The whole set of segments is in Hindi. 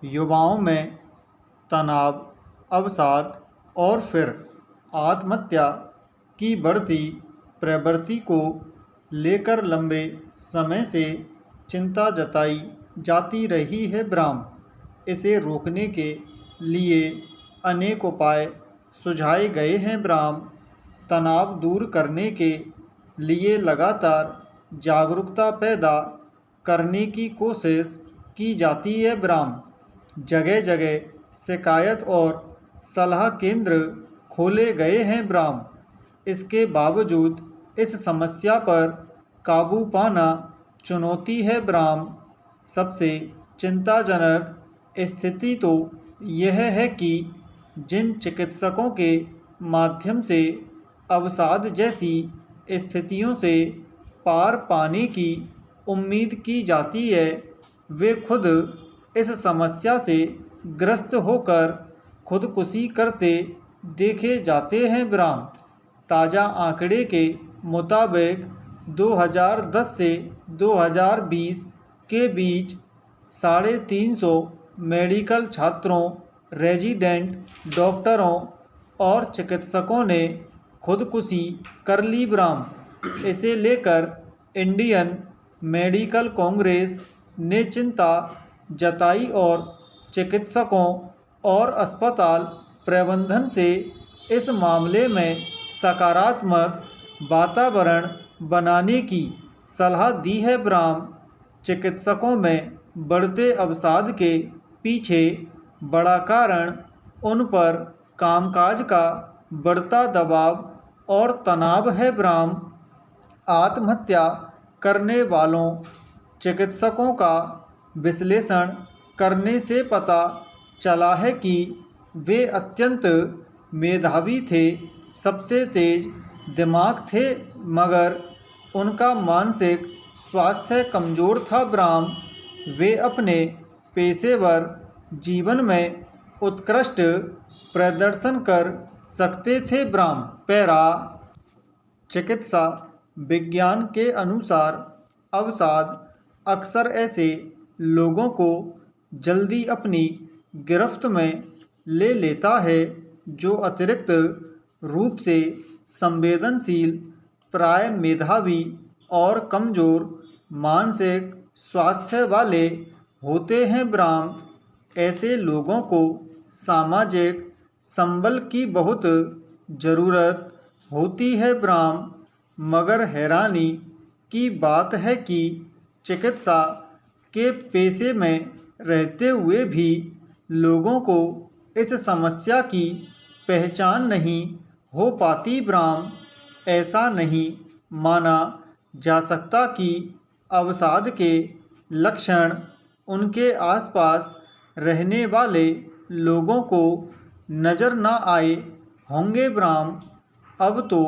युवाओं में तनाव, अवसाद और फिर आत्महत्या की बढ़ती प्रवृत्ति को लेकर लंबे समय से चिंता जताई जाती रही है। इसे रोकने के लिए अनेक उपाय सुझाए गए हैं। तनाव दूर करने के लिए लगातार जागरूकता पैदा करने की कोशिश की जाती है। जगह जगह शिकायत और सलाह केंद्र खोले गए हैं। इसके बावजूद इस समस्या पर काबू पाना चुनौती है। सबसे चिंताजनक स्थिति तो यह है कि जिन चिकित्सकों के माध्यम से अवसाद जैसी स्थितियों से पार पाने की उम्मीद की जाती है, वे खुद इस समस्या से ग्रस्त होकर खुदकुशी करते देखे जाते हैं। ताज़ा आंकड़े के मुताबिक 2010 से 2020 के बीच 350 मेडिकल छात्रों, रेजिडेंट डॉक्टरों और चिकित्सकों ने खुदकुशी कर ली। इसे लेकर इंडियन मेडिकल कांग्रेस ने चिंता जताई और चिकित्सकों और अस्पताल प्रबंधन से इस मामले में सकारात्मक वातावरण बनाने की सलाह दी है। चिकित्सकों में बढ़ते अवसाद के पीछे बड़ा कारण उन पर कामकाज का बढ़ता दबाव और तनाव है। आत्महत्या करने वालों चिकित्सकों का विश्लेषण करने से पता चला है कि वे अत्यंत मेधावी थे, सबसे तेज दिमाग थे, मगर उनका मानसिक स्वास्थ्य कमज़ोर था। वे अपने पेशेवर जीवन में उत्कृष्ट प्रदर्शन कर सकते थे। पैरा चिकित्सा विज्ञान के अनुसार अवसाद अक्सर ऐसे लोगों को जल्दी अपनी गिरफ्त में ले लेता है जो अतिरिक्त रूप से संवेदनशील, प्राय मेधावी और कमज़ोर मानसिक स्वास्थ्य वाले होते हैं। ऐसे लोगों को सामाजिक संबल की बहुत ज़रूरत होती है। मगर हैरानी की बात है कि चिकित्सा के पेशे में रहते हुए भी लोगों को इस समस्या की पहचान नहीं हो पाती। ऐसा नहीं माना जा सकता कि अवसाद के लक्षण उनके आसपास रहने वाले लोगों को नज़र न आए होंगे। अब तो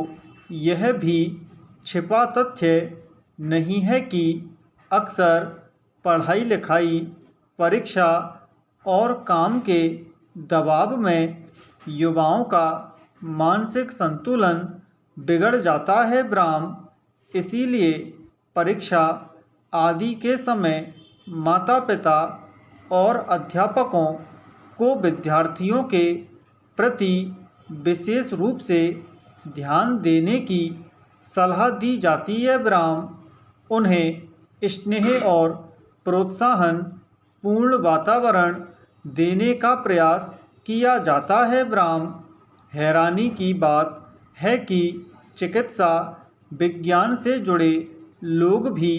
यह भी छिपा तथ्य नहीं है कि अक्सर पढ़ाई लिखाई, परीक्षा और काम के दबाव में युवाओं का मानसिक संतुलन बिगड़ जाता है। इसीलिए परीक्षा आदि के समय माता पिता और अध्यापकों को विद्यार्थियों के प्रति विशेष रूप से ध्यान देने की सलाह दी जाती है। उन्हें स्नेह और प्रोत्साहन पूर्ण वातावरण देने का प्रयास किया जाता है। हैरानी की बात है कि चिकित्सा विज्ञान से जुड़े लोग भी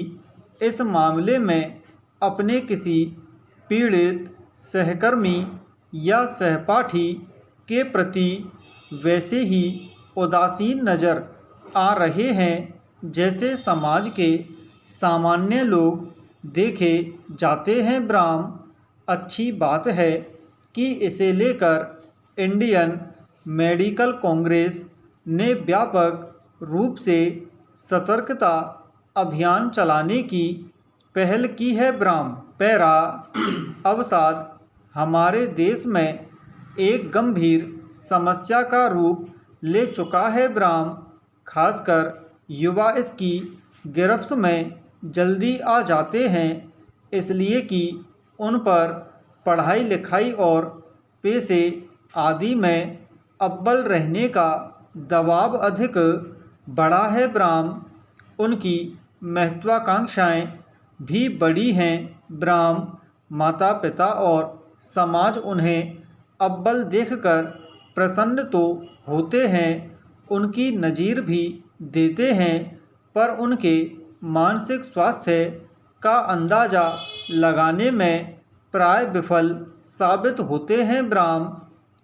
इस मामले में अपने किसी पीड़ित सहकर्मी या सहपाठी के प्रति वैसे ही उदासीन नज़र आ रहे हैं जैसे समाज के सामान्य लोग देखे जाते हैं। अच्छी बात है कि इसे लेकर इंडियन मेडिकल कांग्रेस ने व्यापक रूप से सतर्कता अभियान चलाने की पहल की है। पैरा अवसाद हमारे देश में एक गंभीर समस्या का रूप ले चुका है। खासकर युवा इसकी गिरफ्त में जल्दी आ जाते हैं, इसलिए कि उन पर पढ़ाई लिखाई और पैसे आदि में अव्वल रहने का दबाव अधिक बड़ा है ब्राह्म। उनकी महत्वाकांक्षाएं भी बड़ी हैं ब्राह्म। माता पिता और समाज उन्हें अव्वल देखकर प्रसन्न तो होते हैं, उनकी नज़ीर भी देते हैं, पर उनके मानसिक स्वास्थ्य का अंदाज़ा लगाने में प्राय विफल साबित होते हैं ब्राह्म।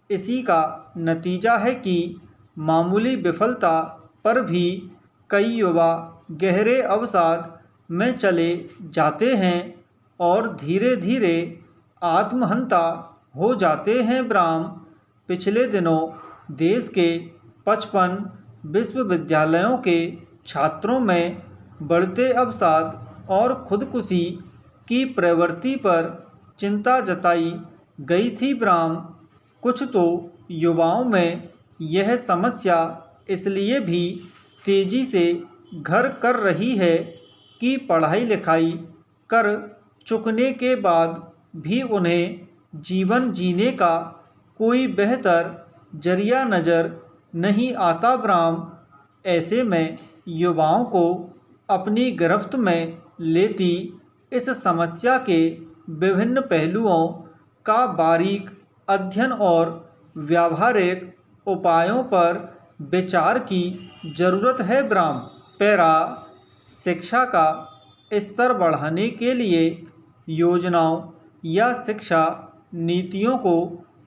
इसी का नतीजा है कि मामूली विफलता पर भी कई युवा गहरे अवसाद में चले जाते हैं और धीरे धीरे आत्महंता हो जाते हैं ब्राह्म। पिछले दिनों देश के 55 विश्वविद्यालयों के छात्रों में बढ़ते अवसाद और खुदकुशी की प्रवृत्ति पर चिंता जताई गई थी ब्राह्म। कुछ तो युवाओं में यह समस्या इसलिए भी तेजी से घर कर रही है कि पढ़ाई लिखाई कर चुकने के बाद भी उन्हें जीवन जीने का कोई बेहतर जरिया नज़र नहीं आता ब्राह्म। ऐसे में युवाओं को अपनी गिरफ्त में लेती इस समस्या के विभिन्न पहलुओं का बारीक अध्ययन और व्यावहारिक उपायों पर विचार की जरूरत है ब्राह्म। पैरा शिक्षा का स्तर बढ़ाने के लिए योजनाओं या शिक्षा नीतियों को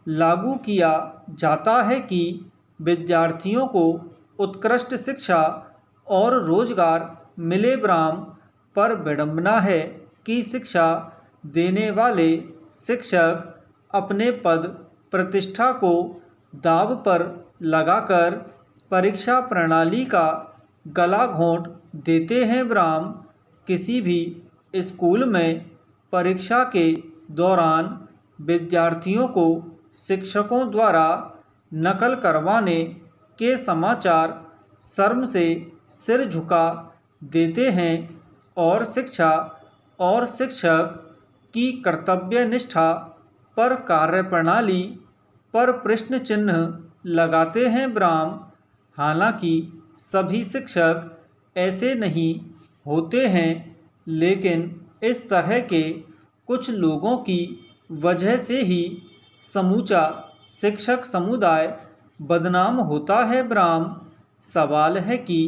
लागू किया जाता है कि विद्यार्थियों को उत्कृष्ट शिक्षा और रोजगार मिले ब्राह्म। पर विडंबना है कि शिक्षा देने वाले शिक्षक अपने पद प्रतिष्ठा को दांव पर लगाकर परीक्षा प्रणाली का गला घोंट देते हैं ब्राह्म। किसी भी स्कूल में परीक्षा के दौरान विद्यार्थियों को शिक्षकों द्वारा नकल करवाने के समाचार शर्म से सिर झुका देते हैं और शिक्षा और शिक्षक की कर्तव्य निष्ठा पर कार्यप्रणाली पर प्रश्न चिन्ह लगाते हैं ब्राह्म। हालांकि सभी शिक्षक ऐसे नहीं होते हैं, लेकिन इस तरह के कुछ लोगों की वजह से ही समूचा शिक्षक समुदाय बदनाम होता है ब्राह्म। सवाल है कि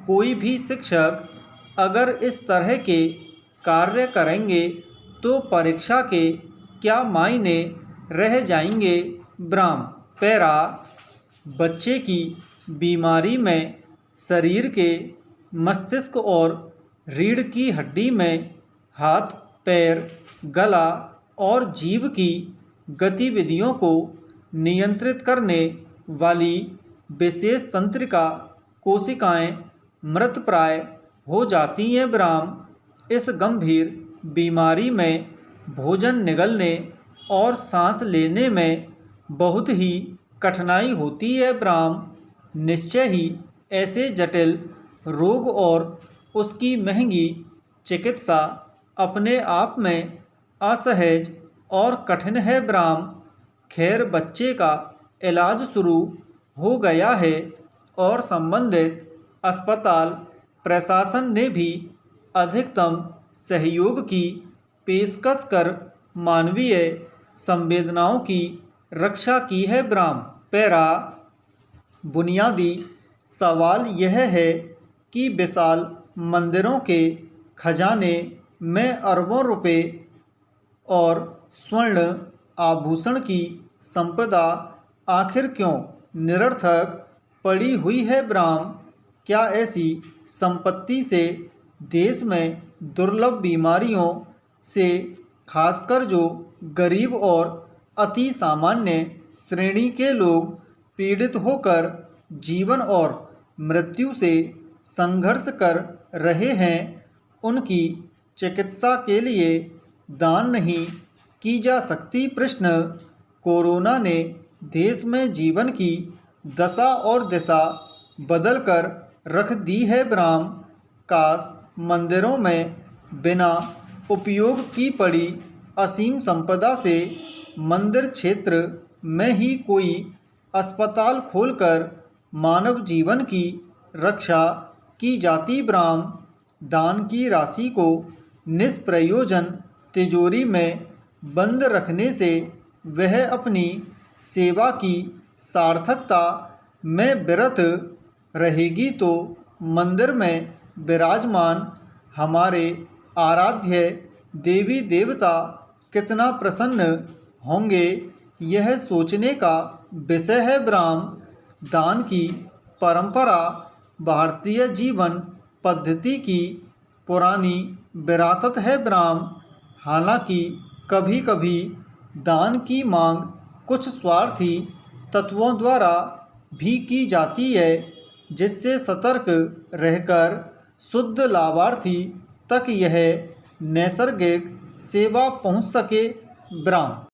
कोई भी शिक्षक अगर इस तरह के कार्य करेंगे तो परीक्षा के क्या मायने रह जाएंगे ब्राह्म। पैरा बच्चे की बीमारी में शरीर के मस्तिष्क और रीढ़ की हड्डी में हाथ पैर गला और जीभ की गतिविधियों को नियंत्रित करने वाली विशेष तंत्रिका कोशिकाएं मृतप्राय हो जाती हैं ब्राह्म। इस गंभीर बीमारी में भोजन निगलने और सांस लेने में बहुत ही कठिनाई होती है ब्राह्म। निश्चय ही ऐसे जटिल रोग और उसकी महंगी चिकित्सा अपने आप में असहज और कठिन है ब्राह्म। खैर बच्चे का इलाज शुरू हो गया है और संबंधित अस्पताल प्रशासन ने भी अधिकतम सहयोग की पेशकश कर मानवीय संवेदनाओं की रक्षा की है ब्राह्म। पैरा बुनियादी सवाल यह है कि विशाल मंदिरों के खजाने में अरबों रुपए और स्वर्ण आभूषण की संपदा आखिर क्यों निरर्थक पड़ी हुई है ब्राह्म। क्या ऐसी संपत्ति से देश में दुर्लभ बीमारियों से खासकर जो गरीब और अति सामान्य श्रेणी के लोग पीड़ित होकर जीवन और मृत्यु से संघर्ष कर रहे हैं, उनकी चिकित्सा के लिए दान नहीं की जा सकती। प्रश्न कोरोना ने देश में जीवन की दशा और दिशा बदल कर रख दी है ब्राह्म। काश मंदिरों में बिना उपयोग की पड़ी असीम संपदा से मंदिर क्षेत्र में ही कोई अस्पताल खोलकर मानव जीवन की रक्षा की जाती। ब्राह्म दान की राशि को निष्प्रयोजन तिजोरी में बंद रखने से वह अपनी सेवा की सार्थकता में विरत रहेगी तो मंदिर में विराजमान हमारे आराध्य देवी देवता कितना प्रसन्न होंगे, यह सोचने का विषय है। ब्राह्म दान की परंपरा भारतीय जीवन पद्धति की पुरानी विरासत है। ब्राह्म हालांकि कभी कभी दान की मांग कुछ स्वार्थी तत्वों द्वारा भी की जाती है, जिससे सतर्क रहकर शुद्ध लाभार्थी तक यह नैसर्गिक सेवा पहुंच सके। ब्राह्म